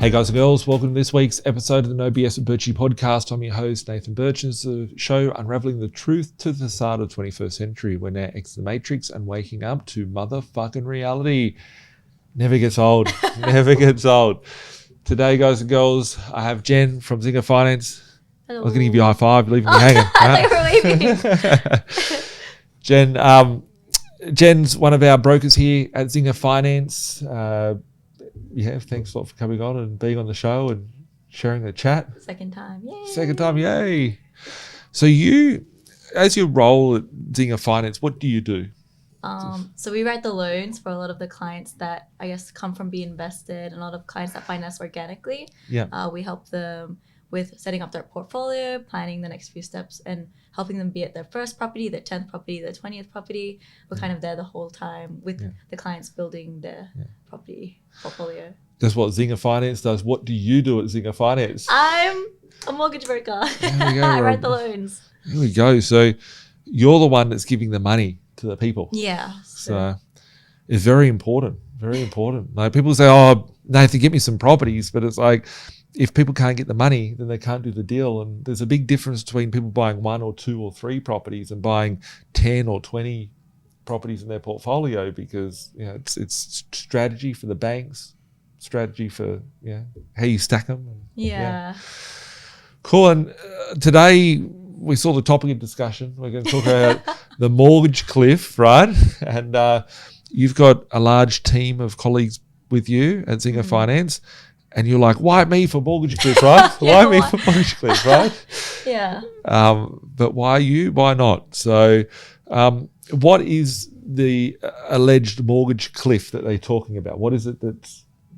Hey guys and girls, welcome to this week's episode of the No BS With Birchy podcast. I'm your host, Nathan Birch, and it's a show unraveling the truth to the facade of the 21st century. We're now exiting the matrix and waking up to motherfucking reality. Never gets old, never gets old. Today, guys and girls, I have Jen from Zinger Finance. Hello. I was going to give you a high five, leaving me hanging. I thought you were waving. Jen's one of our brokers here at Zinger Finance. Thanks a lot for coming on and being on the show and sharing the chat. Second time, yay. Second time, yay. So you, as your role at Zinger Finance, what do you do? So we write the loans for a lot of the clients that I guess come from B.Invested and a lot of clients that finance organically. Yeah. We help them with setting up their portfolio, planning the next few steps, and helping them be at their first property, their 10th property, their 20th property. We're kind of there the whole time with the clients building their property portfolio. That's what Zinger Finance does. What do you do at Zinger Finance? I'm a mortgage broker. There we go. I write the loans. Here we go. So you're the one that's giving the money to the people. Yeah. So it's very important. Very important. Like people say, oh, Nathan, get me some properties. But it's like, if people can't get the money, then they can't do the deal. And there's a big difference between people buying 1 or 2 or 3 properties and buying 10 or 20 properties in their portfolio, because it's strategy for the banks, strategy for how you stack them. Yeah. Cool. And today we saw the topic of discussion. We're going to talk about the mortgage cliff, right? And you've got a large team of colleagues with you at Zinger Finance. And you're like, why me for mortgage cliff, right? Why me for mortgage cliff, right? Yeah. But why you? Why not? So what is the alleged mortgage cliff that they're talking about? What is it that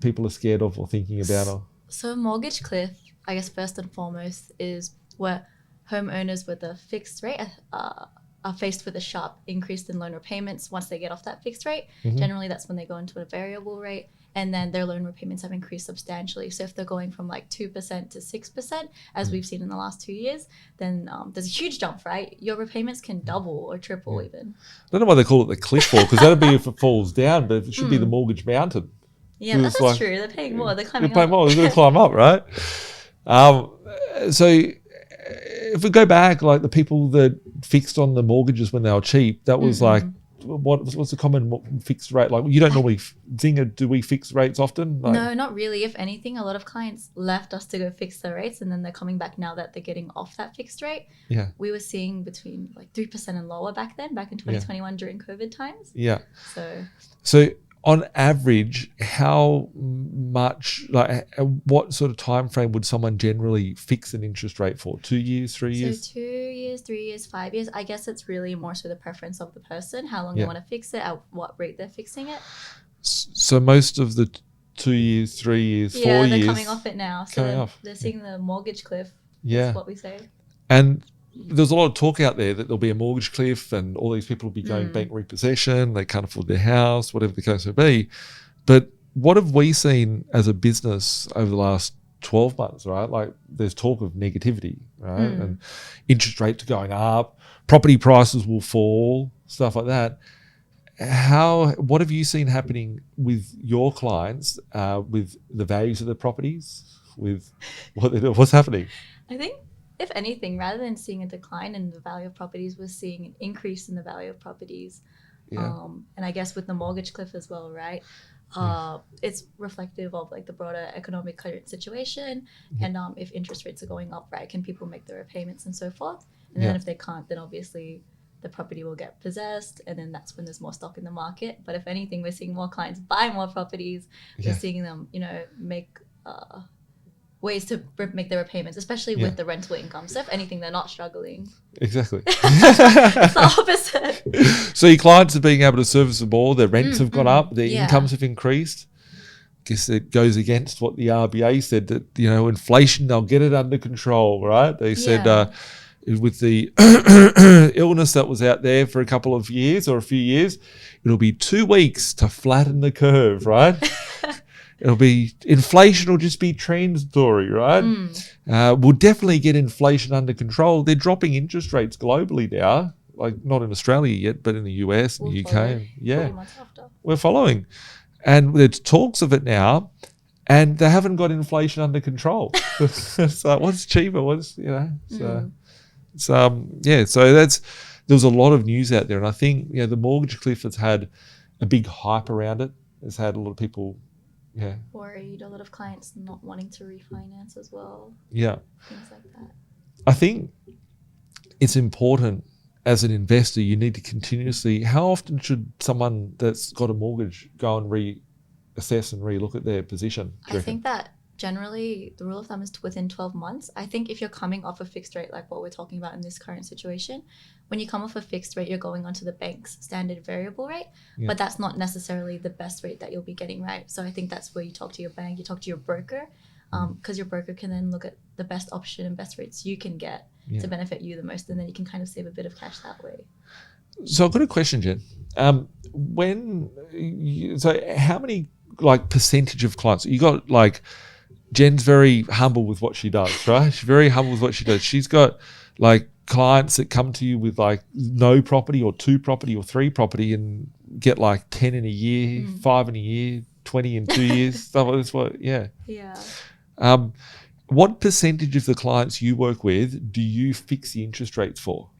people are scared of or thinking about? So mortgage cliff, I guess first and foremost, is where homeowners with a fixed rate are faced with a sharp increase in loan repayments once they get off that fixed rate. Mm-hmm. Generally, that's when they go into a variable rate. And then their loan repayments have increased substantially. So if they're going from like 2% to 6%, as we've seen in the last 2 years, then there's a huge jump, right? Your repayments can double or triple even. I don't know why they call it the cliff wall, because that'd be if it falls down, but it should be the mortgage mountain. Yeah, that's like, true. They're paying more. They're climbing up. They're paying more. They're going to climb up, right? So if we go back, like the people that fixed on the mortgages when they were cheap, that was like, what's the common fixed rate? Like, you don't normally, Zinger, do we fix rates often? Like, no, not really. If anything, a lot of clients left us to go fix their rates, and then they're coming back now that they're getting off that fixed rate. Yeah. We were seeing between like 3% and lower back in 2021 during COVID times. Yeah. So on average, how much, like what sort of time frame would someone generally fix an interest rate for? 2 years, 3 years? So 2 years, 3 years, 5 years. I guess it's really more so the preference of the person, how long they want to fix it, at what rate they're fixing it. So most of the 2 years, 3 years, 4 years. Yeah, they're coming off it now. So they're seeing the mortgage cliff. Yeah. Is what we say. And there's a lot of talk out there that there'll be a mortgage cliff and all these people will be going bank repossession, they can't afford their house, whatever the case may be. But what have we seen as a business over the last 12 months, right? Like there's talk of negativity, right? And interest rates are going up, property prices will fall, stuff like that. What have you seen happening with your clients, with the values of the properties, with what's happening? I think, if anything, rather than seeing a decline in the value of properties, we're seeing an increase in the value of properties. Yeah. And I guess with the mortgage cliff as well, right? It's reflective of like the broader economic current situation. And if interest rates are going up, right, can people make their repayments and so forth? And then if they can't, then obviously the property will get possessed, and then that's when there's more stock in the market. But if anything, we're seeing more clients buy more properties. We're seeing them, make ways to make their repayments, especially with the rental income. So if anything, they're not struggling. Exactly. It's the opposite. So your clients are being able to service them more, their rents have gone up, their incomes have increased. I guess it goes against what the RBA said, that, inflation, they'll get it under control, right? They said with the illness that was out there for a couple of years or a few years, it'll be 2 weeks to flatten the curve, right? Inflation will just be transitory, right? We'll definitely get inflation under control. They're dropping interest rates globally now, like not in Australia yet, but in the US and the UK. We're following. And there's talks of it now. and they haven't got inflation under control. It's like, what's cheaper? What's, you know, so so there was a lot of news out there, and I think, you know, the mortgage cliff has had a big hype around it. It's had a lot of people, worried, a lot of clients not wanting to refinance as well. Yeah. Things like that. I think it's important as an investor, you need to continuously, how often should someone that's got a mortgage go and reassess and relook at their position? I think that generally the rule of thumb is within 12 months. I think if you're coming off a fixed rate, like what we're talking about in this current situation, when you come off a fixed rate, you're going onto the bank's standard variable rate, but that's not necessarily the best rate that you'll be getting, right? So I think that's where you talk to your bank, you talk to your broker, because your broker can then look at the best option and best rates you can get to benefit you the most, and then you can kind of save a bit of cash that way. So I've got a question, Jen. So how many like percentage of clients you got? Like, Jen's very humble with what she does, right? She's very humble with what she does. She's got like clients that come to you with like no property or 2 property or 3 property and get like 10 in a year, 5 in a year, 20 in 2 years, stuff like this. What percentage of the clients you work with do you fix the interest rates for?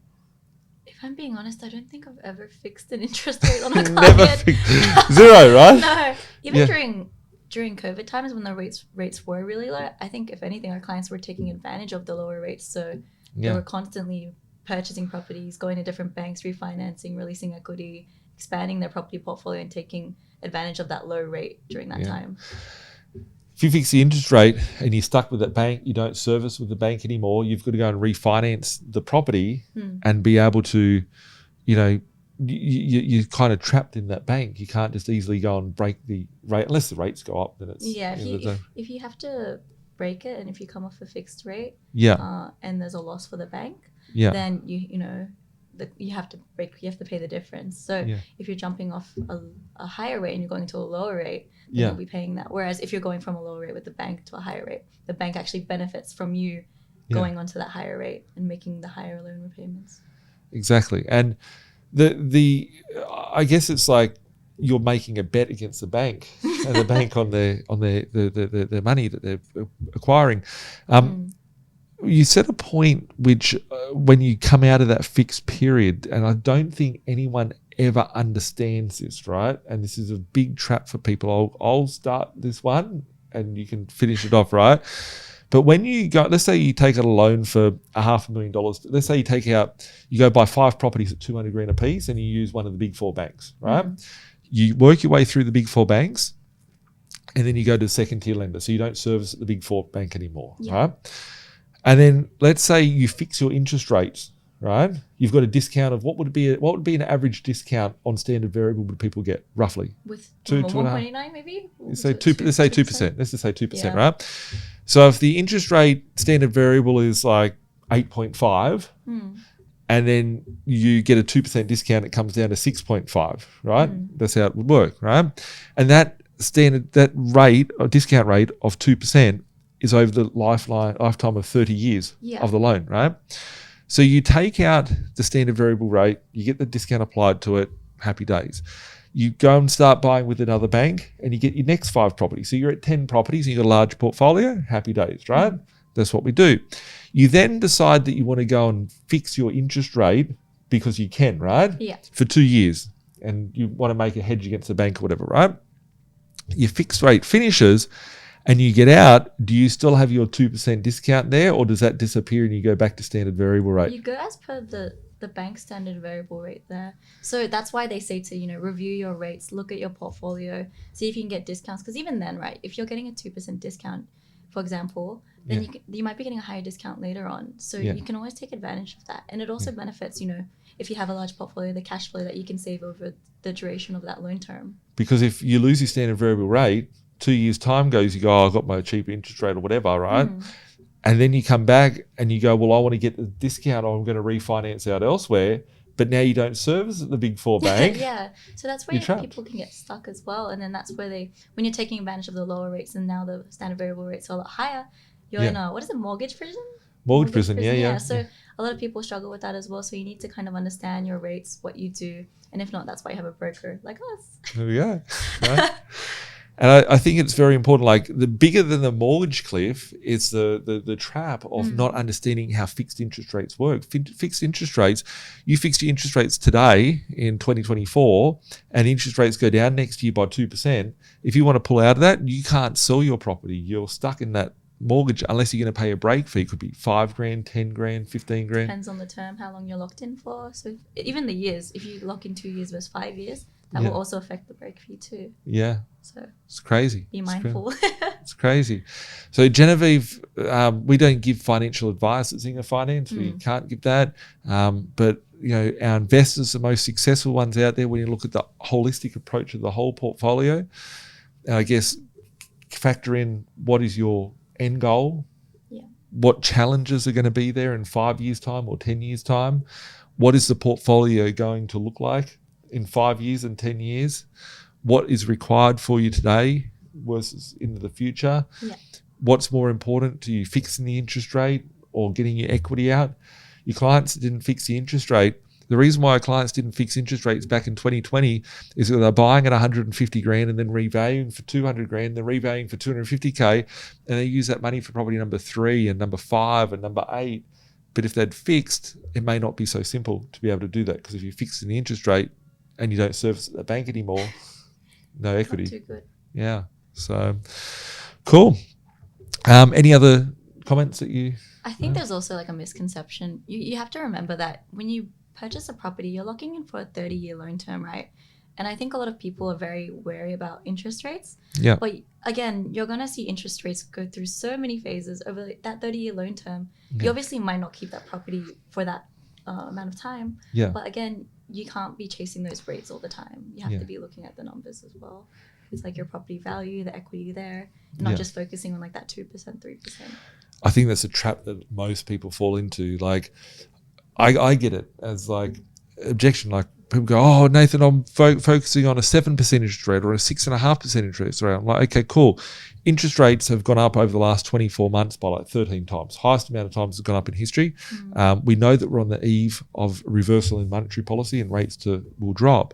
If I'm being honest, I don't think I've ever fixed an interest rate on a client. Never zero, right? No, even during COVID times when the rates were really low, I think if anything, our clients were taking advantage of the lower rates. So they were constantly purchasing properties, going to different banks, refinancing, releasing equity, expanding their property portfolio and taking advantage of that low rate during that time. If you fix the interest rate and you're stuck with that bank, you don't service with the bank anymore, you've got to go and refinance the property and be able to, you know, you're kind of trapped in that bank. You can't just easily go and break the rate unless the rates go up. Then it's if you have to break it, and if you come off a fixed rate, and there's a loss for the bank, then you have to pay the difference. So if you're jumping off a higher rate and you're going to a lower rate, then you'll be paying that. Whereas if you're going from a lower rate with the bank to a higher rate, the bank actually benefits from you going onto that higher rate and making the higher loan repayments. Exactly. And the I guess it's like you're making a bet against the bank and the bank on their money that they're acquiring. You said a point which when you come out of that fixed period, and I don't think anyone ever understands this, right? And this is a big trap for people. I'll start this one and you can finish it off, right? But when you go, let's say you take out a loan for $500,000. Let's say you go buy 5 properties at $200,000 a piece and you use one of the big 4 banks, right? You work your way through the big 4 banks and then you go to the second tier lender. So you don't service at the big 4 bank anymore, right? And then let's say you fix your interest rates, right? You've got a discount of what would be an average discount on standard variable would people get roughly? With 1.9 maybe? Let's say 2%. Let's just say 2%, right? So if the interest rate standard variable is like 8.5 and then you get a 2% discount, it comes down to 6.5, right? That's how it would work, right? And that rate or discount rate of 2% is over the lifetime of 30 years of the loan, right? So you take out the standard variable rate, you get the discount applied to it, happy days. You go and start buying with another bank and you get your next 5 properties. So you're at 10 properties and you've got a large portfolio, happy days, right? That's what we do. You then decide that you want to go and fix your interest rate because you can, right? Yeah. For 2 years and you want to make a hedge against the bank or whatever, right? Your fixed rate finishes and you get out, do you still have your 2% discount there or does that disappear and you go back to standard variable rate? You go as per the bank standard variable rate there. So that's why they say to, review your rates, look at your portfolio, see if you can get discounts. Because even then, right, if you're getting a 2% discount, for example, then you might be getting a higher discount later on. So you can always take advantage of that. And it also benefits, if you have a large portfolio, the cash flow that you can save over the duration of that loan term. Because if you lose your standard variable rate, 2 years' time goes, you go, I got my cheaper interest rate or whatever, right? And then you come back and you go, well, I want to get the discount or I'm going to refinance out elsewhere. But now you don't service at the big 4 bank. So that's where people can get stuck as well. And then that's where when you're taking advantage of the lower rates and now the standard variable rates are a lot higher, you're in a, mortgage prison? Mortgage prison, yeah. So a lot of people struggle with that as well. So you need to kind of understand your rates, what you do. And if not, that's why you have a broker like us. There we go. Right? And I think it's very important. Like the bigger than the mortgage cliff is the trap of not understanding how fixed interest rates work. Fixed interest rates, you fix your interest rates today in 2024 and interest rates go down next year by 2%. If you want to pull out of that, you can't sell your property. You're stuck in that mortgage unless you're going to pay a break fee. It could be $5,000, $10,000, $15,000. Depends on the term, how long you're locked in for. So even the years, if you lock in 2 years versus 5 years, that will also affect the break fee too. Yeah. So it's crazy. Be mindful. It's crazy. So Jeneviece, we don't give financial advice at Zinger Finance. We can't give that. But our investors, the most successful ones out there, when you look at the holistic approach of the whole portfolio, I guess factor in what is your end goal, what challenges are going to be there in 5 years' time or 10 years' time, what is the portfolio going to look like in 5 years and 10 years, what is required for you today versus into the future, what's more important to you, fixing the interest rate or getting your equity out. Your clients didn't fix the interest rate. The reason why our clients didn't fix interest rates back in 2020 is that they're buying at 150 grand and then revaluing for 200 grand, then revaluing for 250K, and they use that money for property number 3 and number 5 and number 8. But if they'd fixed, it may not be so simple to be able to do that, because if you fix the interest rate and you don't service at the bank anymore, no equity. Not too good. Yeah. So cool. Any other comments that you... I think there's also like a misconception. You have to remember that when you purchase a property, you're locking in for a 30-year loan term, right? And I think a lot of people are very wary about interest rates. Yeah. But again, you're going to see interest rates go through so many phases over that 30-year loan term. Yeah. You obviously might not keep that property for that amount of time. Yeah. But again, you can't be chasing those rates all the time. You have to be looking at the numbers as well. It's like your property value, the equity there, not just focusing on like that 2%, 3%. I think that's a trap that most people fall into. Like, I get it as like objection. Like people go, "Oh, Nathan, I'm focusing on a 7% interest rate or a 6.5% interest rate." I'm like, okay, cool. Interest rates have gone up over the last 24 months by like 13 times. Highest amount of times it's gone up in history. We know that we're on the eve of reversal in monetary policy and rates will drop.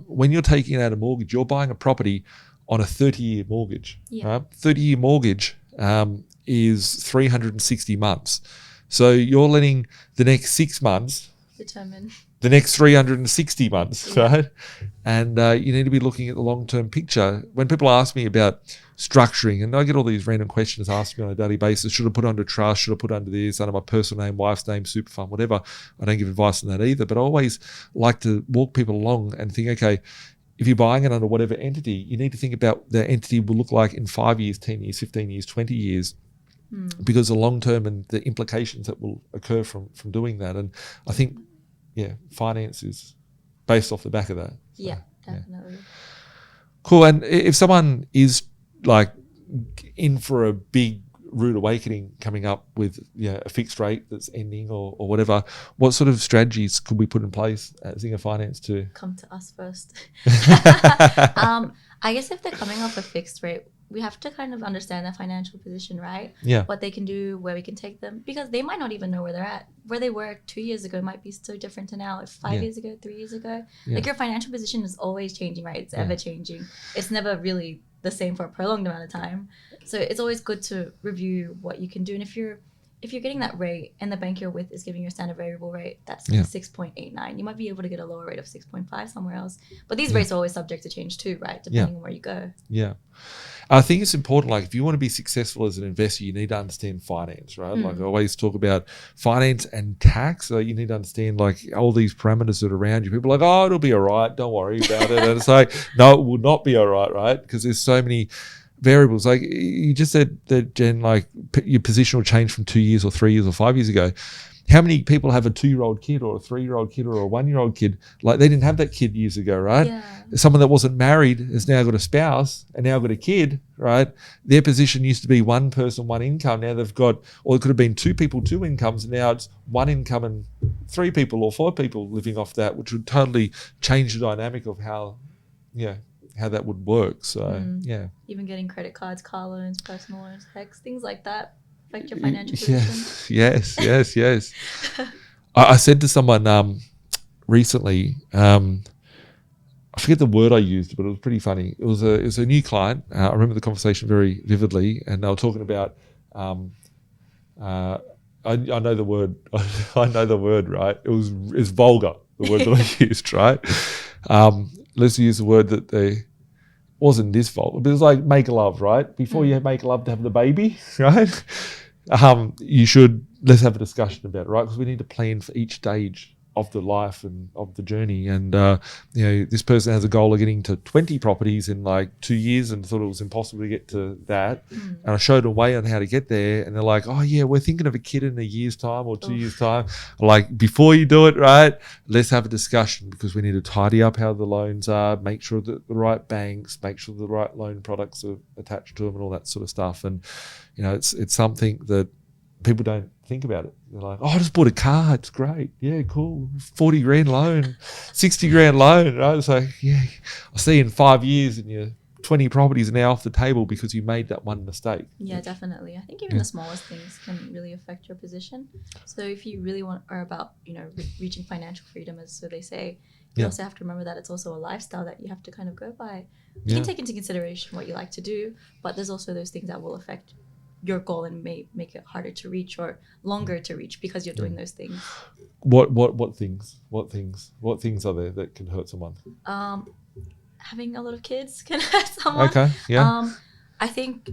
When you're taking out a mortgage, you're buying a property on a 30-year mortgage. Right? 30-year mortgage is 360 months. So you're letting the next 6 months determine the next 360 months, right? And you need to be looking at the long-term picture. When people ask me about structuring, and I get all these random questions asked me on a daily basis, should I put under trust, should I put under this, under my personal name, wife's name, super fund, whatever. I don't give advice on that either, but I always like to walk people along and think, okay, if you're buying it under whatever entity, you need to think about the entity will look like in 5 years, 10 years, 15 years, 20 years, because the long term and the implications that will occur from doing that. And I think, finance is based off the back of that. So, yeah, definitely. Cool. And if someone is like in for a big rude awakening coming up with a fixed rate that's ending or whatever, what sort of strategies could we put in place at Zinger Finance to come to us first? I guess if they're coming off a fixed rate, we have to kind of understand their financial position, right? Yeah. What they can do, where we can take them, because they might not even know where they're at. Where they were 2 years ago might be so different to now. If 5 years ago, 3 years ago, like your financial position is always changing, right? It's ever changing. It's never really the same for a prolonged amount of time. So it's always good to review what you can do. And if you're getting that rate and the bank you're with is giving you a standard variable rate, that's 6.89. You might be able to get a lower rate of 6.5 somewhere else. But these rates are always subject to change too, right? Depending on where you go. Yeah. I think it's important, like if you want to be successful as an investor, you need to understand finance, right? Like I always talk about finance and tax. So you need to understand like all these parameters that are around you. People are like, oh, it'll be all right. Don't worry about it. And it's like, no, it will not be all right, right? Because there's so many variables. Like you just said that, Jen, like your position will change from 2 years or 3 years or 5 years ago. How many people have a 2-year-old kid or a 3-year-old kid or a 1-year-old kid? Like they didn't have that kid years ago, right? Yeah. Someone that wasn't married has now got a spouse and now got a kid, right? Their position used to be one person, one income. Now they've got, or it could have been 2 people, 2 incomes. And now it's 1 income and 3 people or 4 people living off that, which would totally change the dynamic of how that would work. So, Even getting credit cards, car loans, personal loans, things like that. Affect your financial position. Yes. I said to someone recently, I forget the word I used, but it was pretty funny. It was a new client. I remember the conversation very vividly, and they were talking about. I know the word. I know the word, right? It's vulgar. The word that I used, right? Let's use the word that they wasn't this vulgar, but it was like make love, right? Before you make love to have the baby, right? You should let's have a discussion about it, right? Because we need to plan for each stage of the life and of the journey. And this person has a goal of getting to 20 properties in like 2 years, and thought it was impossible to get to that. And I showed a way on how to get there, and they're like, oh yeah, we're thinking of a kid in a year's time or 2 years time. Like, before you do it, right, let's have a discussion, because we need to tidy up how the loans are, make sure that the right banks, make sure the right loan products are attached to them, and all that sort of stuff. And it's something that people don't think about it. They're like, oh, I just bought a car. It's great. Yeah, cool. 40 grand loan, 60 grand loan. Right? It's like, yeah, I'll see you in 5 years and your 20 properties are now off the table because you made that one mistake. Yeah, definitely. I think even the smallest things can really affect your position. So if you really are about, reaching financial freedom, as so they say, you also have to remember that it's also a lifestyle that you have to kind of go by. You can take into consideration what you like to do, but there's also those things that will affect your goal and may make it harder to reach or longer to reach because you're doing those things. What things? What things are there that can hurt someone? Having a lot of kids can hurt someone. Okay, yeah. I think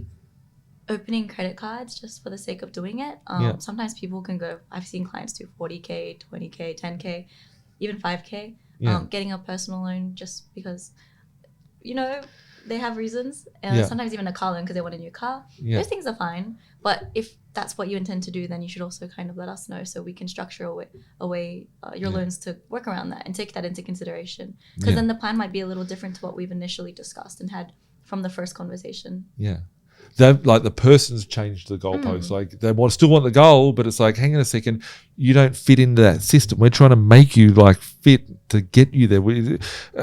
opening credit cards just for the sake of doing it. Sometimes people can go, I've seen clients do 40K, 20K, 10K, even 5K. Getting a personal loan just because, they have reasons. Sometimes even a car loan because they want a new car. Those things are fine. But if that's what you intend to do, then you should also kind of let us know so we can structure a way your loans to work around that and take that into consideration. Because then the plan might be a little different to what we've initially discussed and had from the first conversation. Yeah. Like the person's changed the goalpost. Like they still want the goal, but it's like, hang on a second, you don't fit into that system. We're trying to make you like fit to get you there.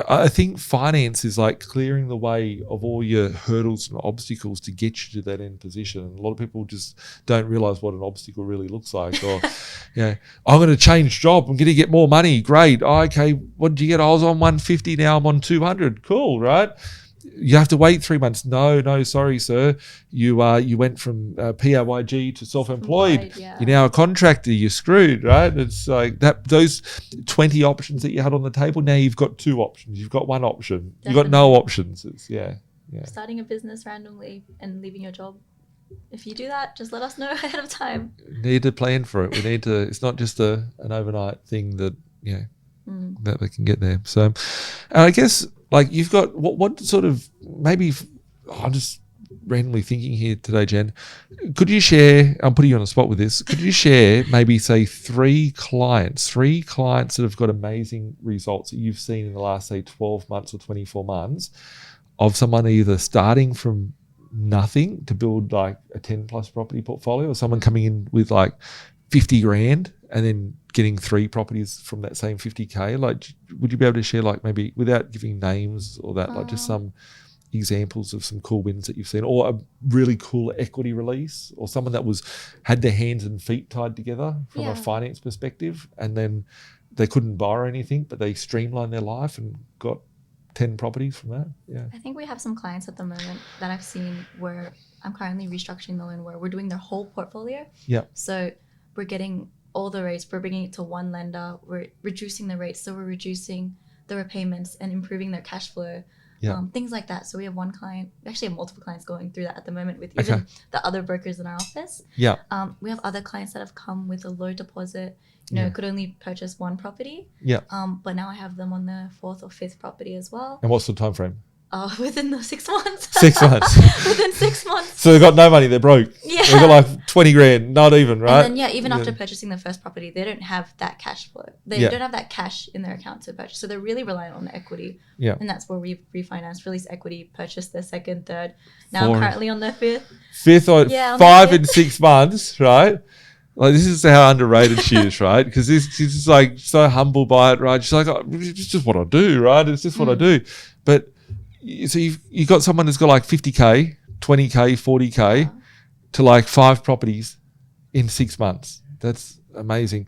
I think finance is like clearing the way of all your hurdles and obstacles to get you to that end position. And a lot of people just don't realize what an obstacle really looks like. Or, I'm going to change job. I'm going to get more money. Great. Oh, okay. What did you get? I was on 150. Now I'm on 200. Cool. Right. You have to wait 3 months. No, sorry, sir. You went from PAYG to self-employed. You're now a contractor. You're screwed, right? It's like that. Those 20 options that you had on the table. Now you've got 2 options. You've got 1 option. Definitely. You've got no options. It's starting a business randomly and leaving your job. If you do that, just let us know ahead of time. We need to plan for it. We need to. It's not just an overnight thing that that they can get there. So, I guess. Like you've got what sort of maybe I'm just randomly thinking here today, Jen. Could you share? I'm putting you on the spot with this. Could you share maybe say 3 clients that have got amazing results that you've seen in the last say 12 months or 24 months of someone either starting from nothing to build like a 10 plus property portfolio, or someone coming in with like 50 grand and then getting 3 properties from that same 50K? Like, would you be able to share, like, maybe without giving names or that, like just some examples of some cool wins that you've seen, or a really cool equity release, or someone that had their hands and feet tied together from a finance perspective, and then they couldn't borrow anything, but they streamlined their life and got 10 properties from that? Yeah. I think we have some clients at the moment that I've seen where I'm currently restructuring the loan where we're doing their whole portfolio. Yeah. So we're getting all the rates, we're bringing it to one lender, we're reducing the rates, so we're reducing the repayments and improving their cash flow, things like that. So we have one client, we actually have multiple clients going through that at the moment with even the other brokers in our office. Yeah. We have other clients that have come with a low deposit, could only purchase 1 property. Yeah. But now I have them on the 4th or 5th property as well. And what's the time frame? Within the 6 months. 6 months. Within 6 months. So they've got no money, they're broke. Yeah. They've got like 20 grand, not even, right? And then, even after purchasing the first property, they don't have that cash flow. They don't have that cash in their account to purchase. So they're really reliant on the equity. Yeah. And that's where we've refinanced, released equity, purchased their 2nd, 3rd. Now I'm currently on their 5th. 5th or 5 in 6 months, right? Like, this is how underrated she is, right? Because she's just like so humble by it, right? She's like, it's just what I do, right? It's just what I do. But so you've got someone that's got like 50K, 20K, 40K to like 5 properties in 6 months. That's amazing.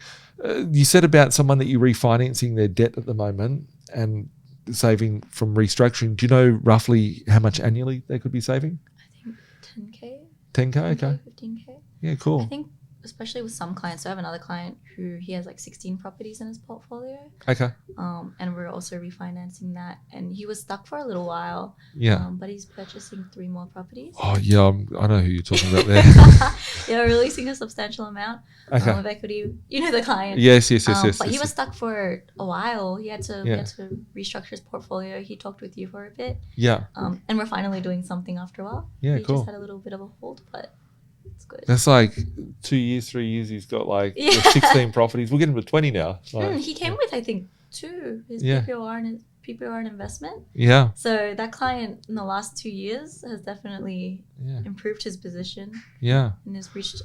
You said about someone that you're refinancing their debt at the moment, and saving from restructuring. Do you know roughly how much annually they could be saving? I think 10K. 10K, okay. 15K. Yeah, cool. I think especially with some clients. So I have another client who he has like 16 properties in his portfolio. Okay. And we're also refinancing that. And he was stuck for a little while. Yeah. But he's purchasing 3 more properties. Oh, yeah. I know who you're talking about there. Yeah, releasing a substantial amount of equity. You know the client. Yes. But he was stuck for a while. He had to restructure his portfolio. He talked with you for a bit. Yeah. And we're finally doing something after a while. Yeah, he cool. Just had a little bit of a hold, but it's good. That's like 2 years, 3 years. He's got like 16 properties. We'll get him to 20 now. Like, he came with, I think, 2. His PPR and investment. Yeah. So that client in the last 2 years has definitely improved his position. Yeah. And has reached,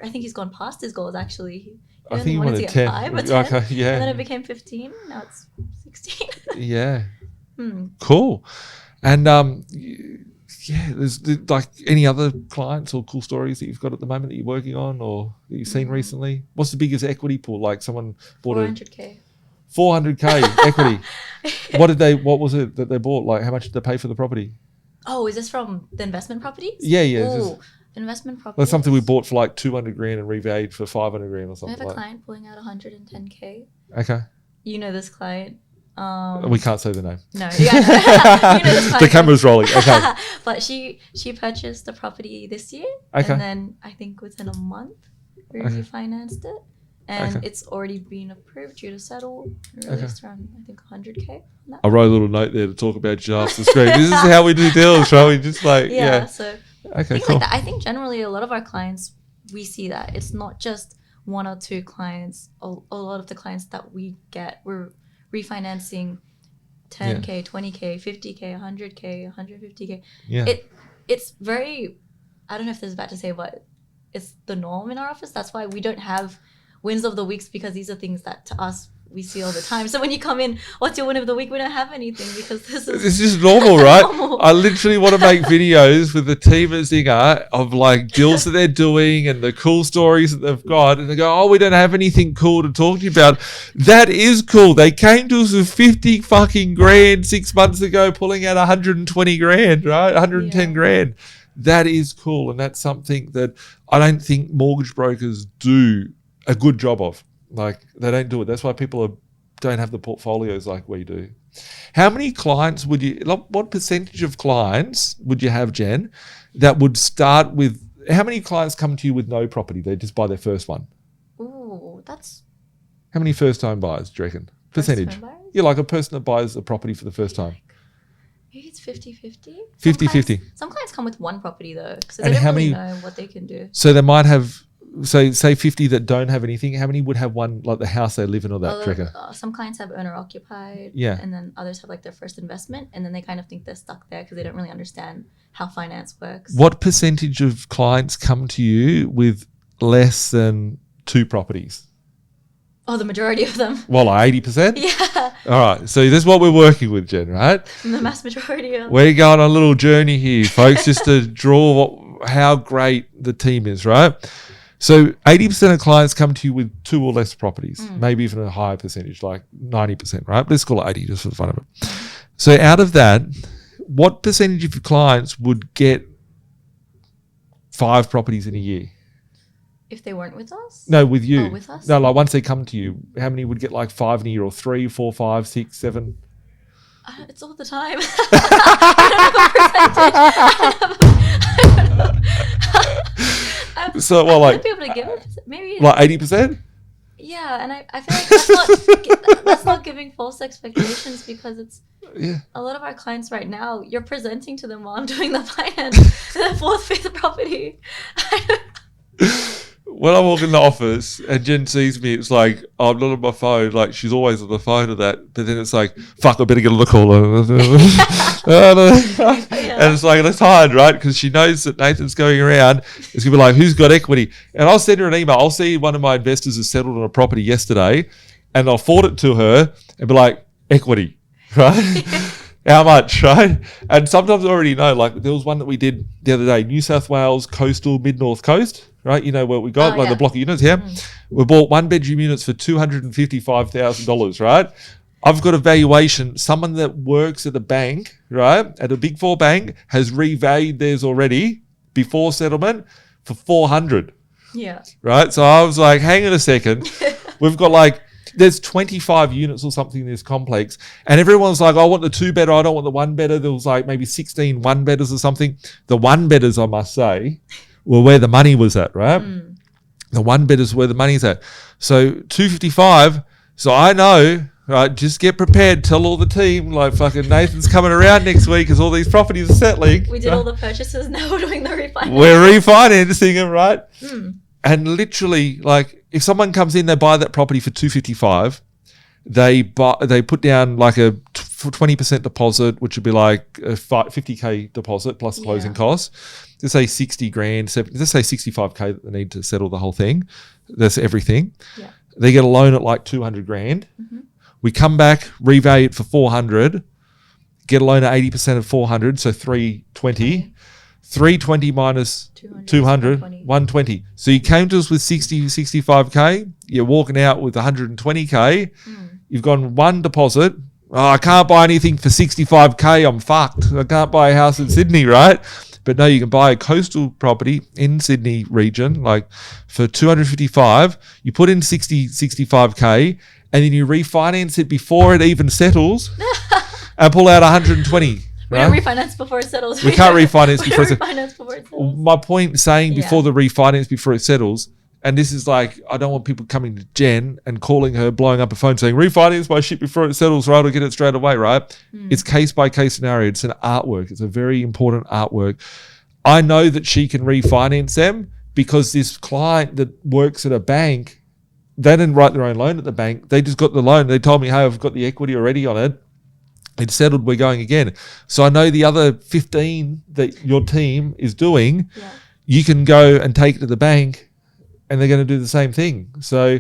I think he's gone past his goals actually. I think he wanted to get 10. 5 or 10. Okay, yeah. And then it became 15. Now it's 16. Yeah. Cool. And there's like any other clients or cool stories that you've got at the moment that you're working on or that you've seen recently? What's the biggest equity pool? Like someone bought 400K. 400K equity. What was it that they bought? Like how much did they pay for the property? Oh, is this from the investment properties? Yeah. Oh, investment properties. That's something we bought for like 200 grand and revalued for 500 grand or something. I have a client pulling out 110K. Okay. You know this client. We can't say the name. No, you know this client. The camera's rolling. Okay. But she purchased the property this year. Okay. And then I think within a month we refinanced it. And it's already been approved due to settle. Released around, I think, 100K. I wrote a little note there to talk about you off the screen. This is how we do deals, right? We just like, So okay, cool. Like that. I think generally a lot of our clients, we see that. It's not just 1 or 2 clients. A lot of the clients that we get, we're refinancing 10K, 20K, 50K, 100K, 150K. Yeah. It's very, I don't know if this is bad to say, but it's the norm in our office. That's why we don't have wins of the weeks, because these are things that to us we see all the time. So when you come in, what's your win of the week? We don't have anything because this is just normal, right? Normal. I literally want to make videos with the team at Zinger of like deals that they're doing and the cool stories that they've got, and they go, "Oh, we don't have anything cool to talk to you about." That is cool. They came to us with 50 fucking grand 6 months ago, pulling out 120 grand, right? 110 grand. That is cool, and that's something that I don't think mortgage brokers do a good job of. Like they don't do it. That's why people don't have the portfolios like we do. How many clients would you, what percentage of clients would you have, Jen, that would start with, how many clients come to you with no property? They just buy their first one. Ooh, that's. How many first time buyers do you reckon? Percentage. Yeah, like a person that buys a property for the first time. Maybe it's 50-50. 50-50. Some clients come with 1 property though, because they don't really know what they can do. So they might have, so say 50 that don't have anything. How many would have one, like the house they live in or that trigger? Some clients have owner occupied. Yeah. And then others have like their first investment, and then they kind of think they're stuck there because they don't really understand how finance works. What percentage of clients come to you with less than 2 properties? Oh, the majority of them. Well, like 80%? Yeah. All right. So this is what we're working with, Jen, right? The mass majority of them. We're going on a little journey here, folks, just to draw how great the team is, right? So 80% of clients come to you with 2 or less properties, maybe even a higher percentage, like 90%, right? Let's call it 80 just for the fun of it. So out of that, what percentage of your clients would get 5 properties in a year? If they weren't with us? No, with you. Oh, with us? No, like once they come to you, how many would get like 5 in a year, or 3, 4, 5, 6, 7? It's all the time. I don't have a percentage. So, well, like, I'd be able to give it, maybe like 80%? Yeah, and I feel like that's not giving false expectations, because it's a lot of our clients right now, you're presenting to them while I'm doing the finance, the 4th, 5th property. When I walk in the office and Jen sees me, it's like, oh, I'm not on my phone. Like, she's always on the phone and that. But then it's like, fuck, I better get on the call. And it's like, it's hard, right? Because she knows that Nathan's going around. It's going to be like, who's got equity? And I'll send her an email. I'll see one of my investors has settled on a property yesterday, and I'll forward it to her and be like, equity, right? How much, right? And sometimes I already know. Like, there was one that we did the other day, New South Wales coastal mid-north coast, right? You know what we got, the block of units here. We bought 1-bedroom units for $255,000, right? I've got a valuation. Someone that works at a bank, right, at a Big Four bank, has revalued theirs already before settlement for 400. Yeah. Right. So I was like, hang on a second. We've got like, there's 25 units or something in this complex, and everyone's like, I want the 2-bedder, I don't want the 1-bedder. There was like maybe 16 1-bedders or something. The 1-bedders, I must say, were where the money was at, right? The 1-bedders where the money's at. So 255. So I know, right, just get prepared. Tell all the team, like fucking Nathan's coming around next week because all these properties are settling. We did all the purchases, now we're doing the refinancing. We're refinancing them, right? And literally, like, if someone comes in, they buy that property for 255. They put down like a 20% deposit, which would be like a 50K deposit plus closing costs. Let's say 60 grand. Let's say 65K that they need to settle the whole thing. That's everything. Yeah. They get a loan at like 200 grand. We come back, revalue it for 400, get a loan at 80% of 400, so 320. 320 minus 200, 120. So you came to us with 65K, you're walking out with 120K, you've gone one deposit. Oh, I can't buy anything for 65K, I'm fucked. I can't buy a house in Sydney, right? But no, you can buy a coastal property in Sydney region, like for 255, you put in 65K, and then you refinance it before it even settles and pull out 120. We don't refinance before it settles. We can't refinance before it settles. My point saying before the refinance, before it settles, and this is like, I don't want people coming to Jen and calling her, blowing up a phone saying, refinance my shit before it settles, right? I'll get it straight away, right? It's case by case scenario. It's an artwork. It's a very important artwork. I know that she can refinance them because this client that works at a bank, they didn't write their own loan at the bank. They just got the loan. They told me, hey, I've got the equity already on it. It's settled, we're going again. So I know the other 15 that your team is doing, you can go and take it to the bank and they're going to do the same thing. So,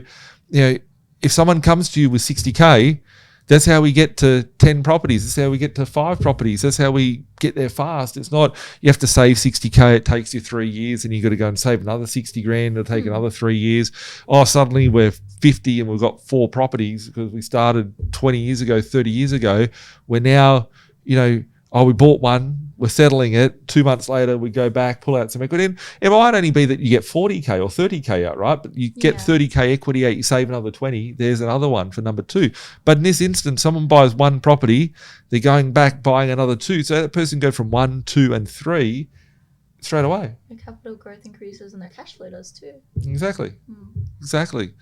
you know, if someone comes to you with 60K, that's how we get to 10 properties. That's how we get to 5 properties. That's how we get there fast. It's not, you have to save 60K, it takes you 3 years and you got to go and save another 60 grand. It'll take another 3 years. Oh, suddenly we're 50 and we've got 4 properties because we started 20 years ago, 30 years ago. We're now, you know, oh, we bought one, we're settling it. 2 months later, we go back, pull out some equity. And it might only be that you get 40K or 30K out, right? But you get 30K equity out, you save another 20. There's another one for number 2. But in this instance, someone buys one property, they're going back buying another 2. So that person go from 1, 2, and 3 straight away. Their capital growth increases and their cash flow does too. Exactly. Exactly.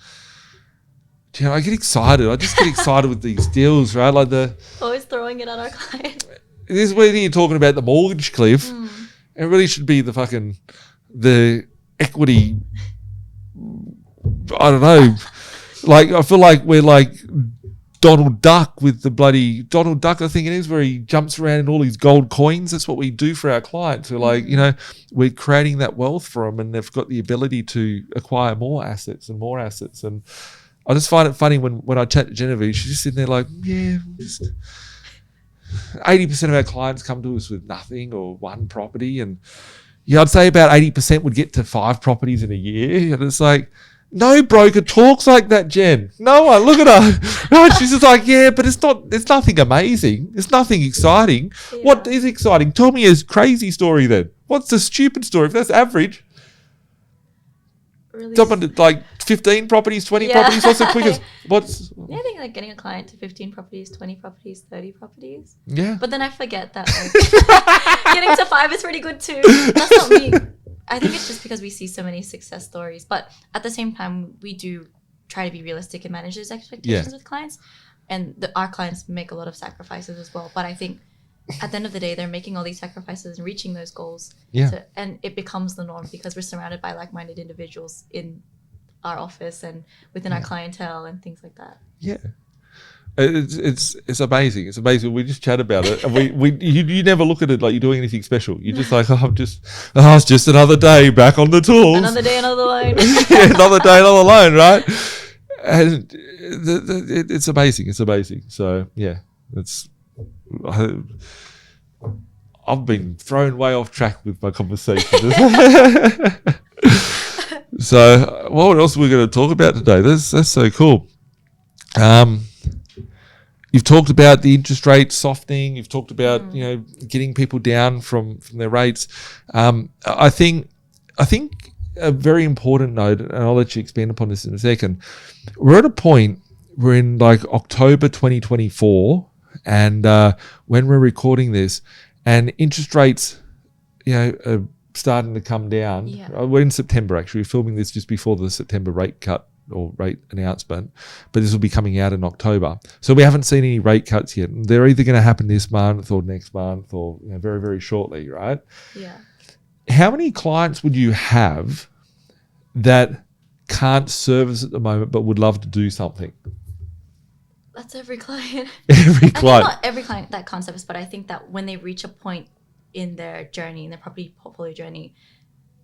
You know, I get excited. I just get excited with these deals, right? Like always throwing it at our clients. This is when you're talking about the mortgage cliff. It really should be the equity. I don't know. Like, I feel like we're like Donald Duck with the bloody Donald Duck, I think it is, where he jumps around in all these gold coins. That's what we do for our clients. We're like, you know, we're creating that wealth for them and they've got the ability to acquire more assets and more assets. And I just find it funny when I chat to Jeneviece, she's just sitting there like, yeah, just 80% of our clients come to us with nothing or one property. And yeah, I'd say about 80% would get to 5 properties in a year. And it's like, no broker talks like that, Jen. No one, look at her. Right? She's just like, yeah, but it's nothing amazing. It's nothing exciting. Yeah. What is exciting? Tell me a crazy story then. What's the stupid story? If that's average, really, someone like 15 properties, 20 properties, what's the quickest? I think like getting a client to 15 properties, 20 properties, 30 properties. Yeah. But then I forget that like, getting to 5 is pretty good too. That's not me. I think it's just because we see so many success stories. But at the same time, we do try to be realistic and manage those expectations with clients. And our clients make a lot of sacrifices as well. But I think at the end of the day, they're making all these sacrifices and reaching those goals. Yeah. And it becomes the norm because we're surrounded by like-minded individuals in our office and within our clientele and things like that. Yeah. It's amazing. It's amazing. We just chat about it, and you never look at it like you're doing anything special. You're just like, it's just another day back on the tools. Another day, another loan. Yeah, another day, another loan, right? And it's amazing. It's amazing. So yeah, I've been thrown way off track with my conversation. So what else are we going to talk about today? That's so cool. You've talked about the interest rate softening. You've talked about getting people down from their rates. I think a very important note, and I'll let you expand upon this in a second. We're at a point. We're in like October 2024, and when we're recording this, and interest rates, are starting to come down. Yeah. We're in September actually. We're filming this just before the September rate cut or rate announcement, but this will be coming out in October. So we haven't seen any rate cuts yet. They're either going to happen this month or next month or very, very shortly, right? Yeah. How many clients would you have that can't service at the moment but would love to do something? That's every client. Every client. I think not every client that can't service, but I think that when they reach a point in their journey, in their property portfolio journey,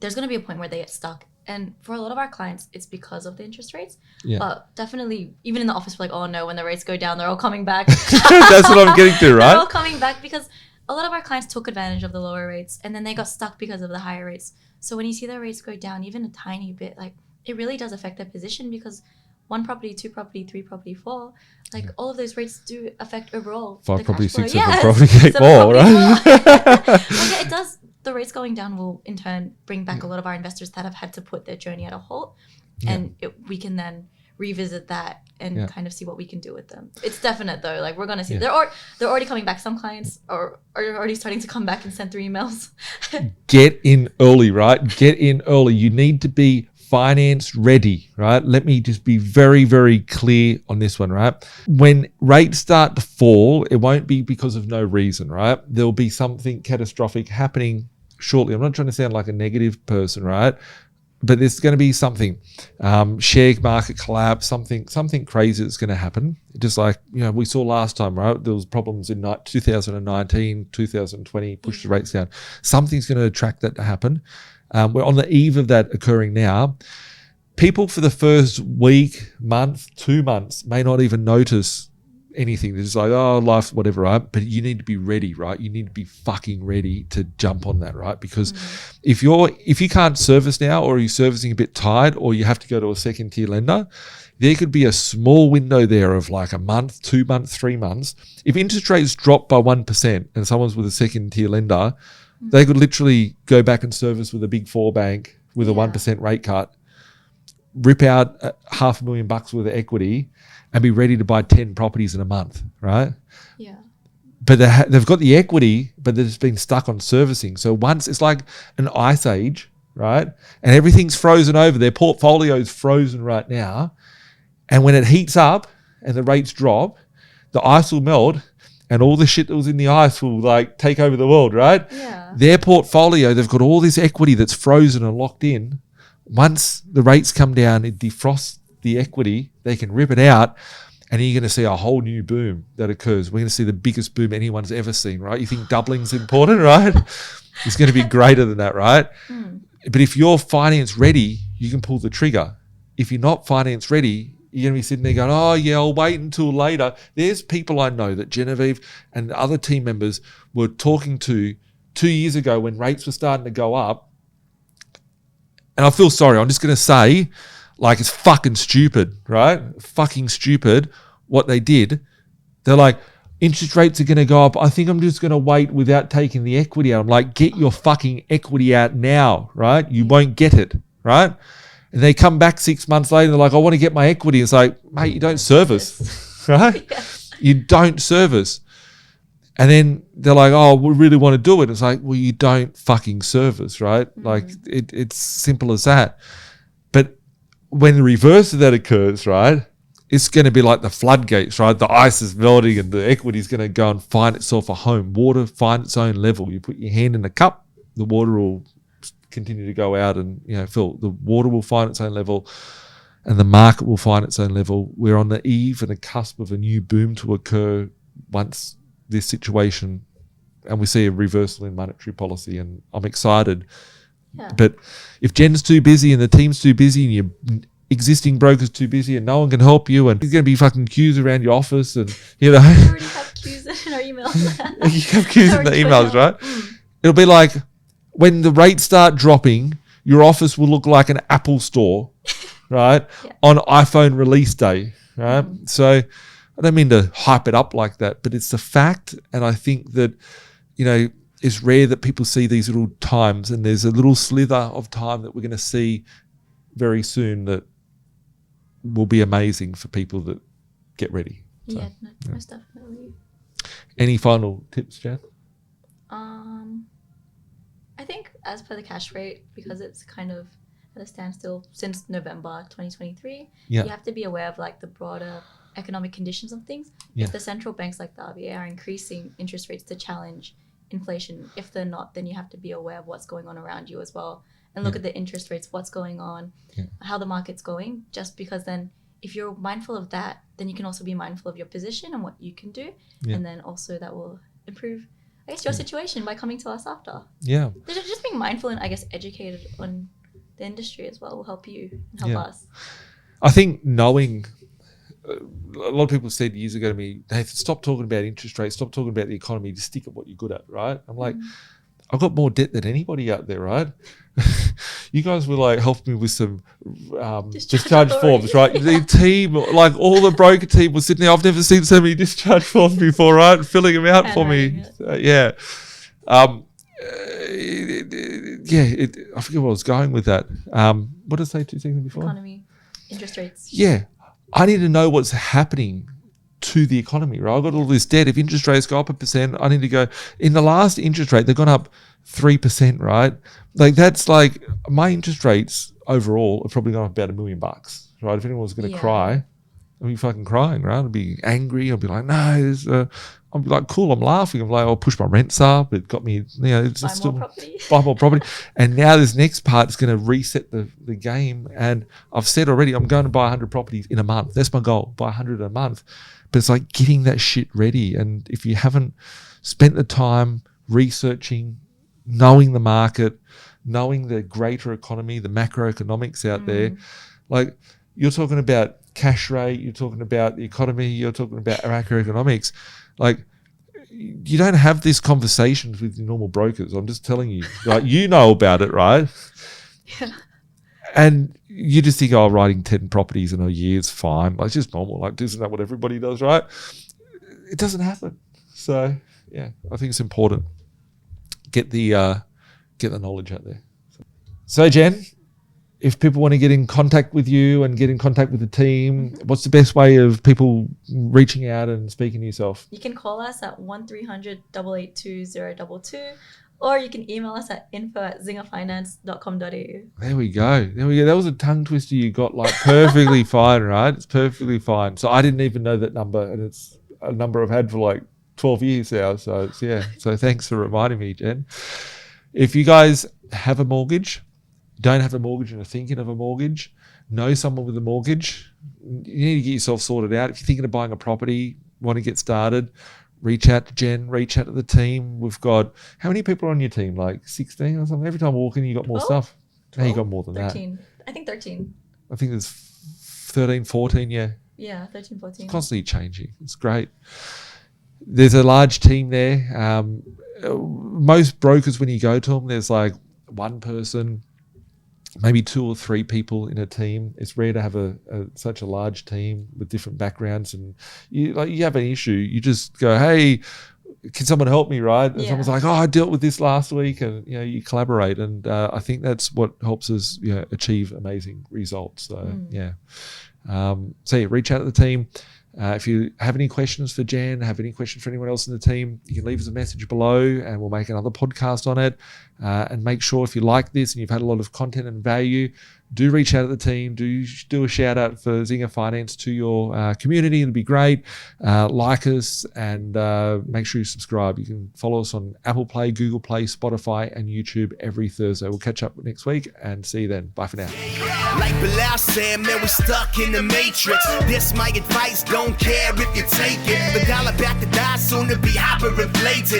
there's going to be a point where they get stuck. And for a lot of our clients, it's because of the interest rates. Yeah. But definitely, even in the office, we're like, oh no, when the rates go down, they're all coming back. That's what I'm getting to, right? They're all coming back because a lot of our clients took advantage of the lower rates and then they got stuck because of the higher rates. So when you see their rates go down, even a tiny bit, like it really does affect their position because 1 property, 2 property, 3 property, 4, like all of those rates do affect overall 5 the property, cash flow. 6, 7 property, 8 more, right? Well, it does. The rates going down will in turn bring back a lot of our investors that have had to put their journey at a halt, and we can then revisit that and kind of see what we can do with them. It's definite though. Like we're gonna see they're already coming back. Some clients are already starting to come back and send through emails. Get in early, right? Get in early. You need to be finance ready, right? Let me just be very, very clear on this one, right? When rates start to fall, it won't be because of no reason, right? There'll be something catastrophic happening shortly. I'm not trying to sound like a negative person, right? But there's going to be something, share market collapse, something crazy that's going to happen. Just like, we saw last time, right? There was problems in 2019, 2020, pushed the rates down. Something's going to attract that to happen. We're on the eve of that occurring now. People for the first week, month, 2 months may not even notice anything. They're just like, oh, life's whatever, right? But you need to be ready, right? You need to be fucking ready to jump on that, right? Because if you can't service now, or you're servicing a bit tired, or you have to go to a second tier lender, there could be a small window there of like a month, 2 months, 3 months. If interest rates drop by 1% and someone's with a second tier lender, they could literally go back and service with a big 4 bank with a 1% rate cut, rip out $500,000 worth of equity, and be ready to buy 10 properties in a month, right? Yeah. But they've got the equity, but they've just been stuck on servicing. So once it's like an ice age, right? And everything's frozen over. Their portfolio's frozen right now. And when it heats up and the rates drop, the ice will melt and all the shit that was in the ice will like take over the world, right? Yeah. Their portfolio, they've got all this equity that's frozen and locked in. Once the rates come down, it defrosts the equity, they can rip it out, and you're going to see a whole new boom that occurs. We're going to see the biggest boom anyone's ever seen, right? You think doubling's important, right? It's going to be greater than that, right? But if you're finance ready, you can pull the trigger. If you're not finance ready, you're going to be sitting there going, oh, yeah, I'll wait until later. There's people I know that Jeneviece and other team members were talking to 2 years ago when rates were starting to go up. And I feel sorry. I'm just going to say, like, it's fucking stupid, right? Fucking stupid what they did. They're like, interest rates are going to go up. I think I'm just going to wait without taking the equity out. I'm like, get your fucking equity out now, right? You won't get it, right? And they come back 6 months later, they're like, I want to get my equity. It's like, mate, you don't service, right? Yeah. You don't service. And then they're like, oh, we really want to do it. It's like, well, you don't fucking service, right? Like, it's simple as that. But when the reverse of that occurs, right, it's going to be like the floodgates, right? The ice is melting and the equity is going to go and find itself a home. Water find its own level. You put your hand in a cup, the water will continue to go out and fill. The water will find its own level and the market will find its own level. We're on the eve and the cusp of a new boom to occur once this situation, and we see a reversal in monetary policy, and I'm excited. Yeah. But if Jen's too busy and the team's too busy and your existing broker's too busy and no one can help you and there's going to be fucking queues around your office and We already have queues in our emails. You have queues in the emails, right? It'll be like when the rates start dropping, your office will look like an Apple store, right? On iPhone release day, right? So I don't mean to hype it up like that, but it's the fact. And I think that, it's rare that people see these little times, and there's a little slither of time that we're going to see very soon that will be amazing for people that get ready. So, Most definitely. Any final tips, Jan? I think as per the cash rate, because it's kind of at a standstill since November 2023, you have to be aware of like the broader economic conditions of things. If the central banks like the RBA are increasing interest rates to challenge inflation, if they're not, then you have to be aware of what's going on around you as well, and look at the interest rates, what's going on, how the market's going, just because then if you're mindful of that, then you can also be mindful of your position and what you can do, and then also that will improve, I guess, your situation by coming to us after. Just being mindful and I guess educated on the industry as well will help you and help us. I think knowing, a lot of people said years ago to me, Nathan, stop talking about interest rates, stop talking about the economy, just stick at what you're good at, right? I'm like, I've got more debt than anybody out there, right? You guys were like helping me with some discharge forms, right? The team, like all the broker team was sitting there. I've never seen so many discharge forms before, right? Filling them out for me. I forget where I was going with that. What did I say 2 seconds before? Economy, interest rates. Yeah. I need to know what's happening to the economy, right? I've got all this debt. If interest rates go up 1%, I need to go, in the last interest rate, they've gone up 3%, right? Like that's like my interest rates overall have probably gone up about $1 million, right? If anyone was going to cry, I'd be fucking crying, right? I'd be angry. I'd be like, no, I'd be like, cool, I'm laughing. I'm like, I'll push my rents up. It got me, it's just buy more property. And now this next part is going to reset the game. And I've said already, I'm going to buy 100 properties in a month. That's my goal, buy 100 in a month. But it's like getting that shit ready. And if you haven't spent the time researching, knowing the market, knowing the greater economy, the macroeconomics out there, like you're talking about cash rate, you're talking about the economy, you're talking about macroeconomics. Like you don't have these conversations with your normal brokers. I'm just telling you, like you know about it, right? Yeah. And you just think, writing 10 properties in a year is fine. Like it's just normal. Like isn't that what everybody does, right? It doesn't happen. So yeah, I think it's important. Get the knowledge out there. So Jen, if people want to get in contact with you and get in contact with the team, what's the best way of people reaching out and speaking to yourself? You can call us at 1300 882 022, or you can email us at info@zingerfinance.com.au. There we go. That was a tongue twister you got like perfectly fine, right? It's perfectly fine. So I didn't even know that number, and it's a number I've had for like 12 years now. So so thanks for reminding me, Jen. If you guys have a mortgage, don't have a mortgage and are thinking of a mortgage, know someone with a mortgage, you need to get yourself sorted out. If you're thinking of buying a property, want to get started, reach out to Jen, reach out to the team. We've got, how many people are on your team? Like 16 or something? Every time I walk in, you got more stuff. 12, you got more than 13. that. I think 13. I think there's 13, 14, yeah. Yeah, 13, 14. It's constantly changing. It's great. There's a large team there. Most brokers, when you go to them, there's like one person, maybe 2 or 3 people in a team. It's rare to have such a large team with different backgrounds. And you have an issue, you just go, hey, can someone help me, right? And someone's like, I dealt with this last week, and you collaborate. And I think that's what helps us achieve amazing results. So reach out to the team. If you have any questions for Jan, have any questions for anyone else in the team, you can leave us a message below and we'll make another podcast on it. And make sure if you like this and you've had a lot of content and value, do reach out to the team, do a shout out for Zinger Finance to your community. It'll be great. Like us and make sure you subscribe. You can follow us on Apple Play, Google Play, Spotify, and YouTube every Thursday. We'll catch up next week and see you then. Bye for now. Like Bilal said, man, we're stuck in the matrix. This my advice, don't care if you take it. The dollar back to die soon to be hyperinflated.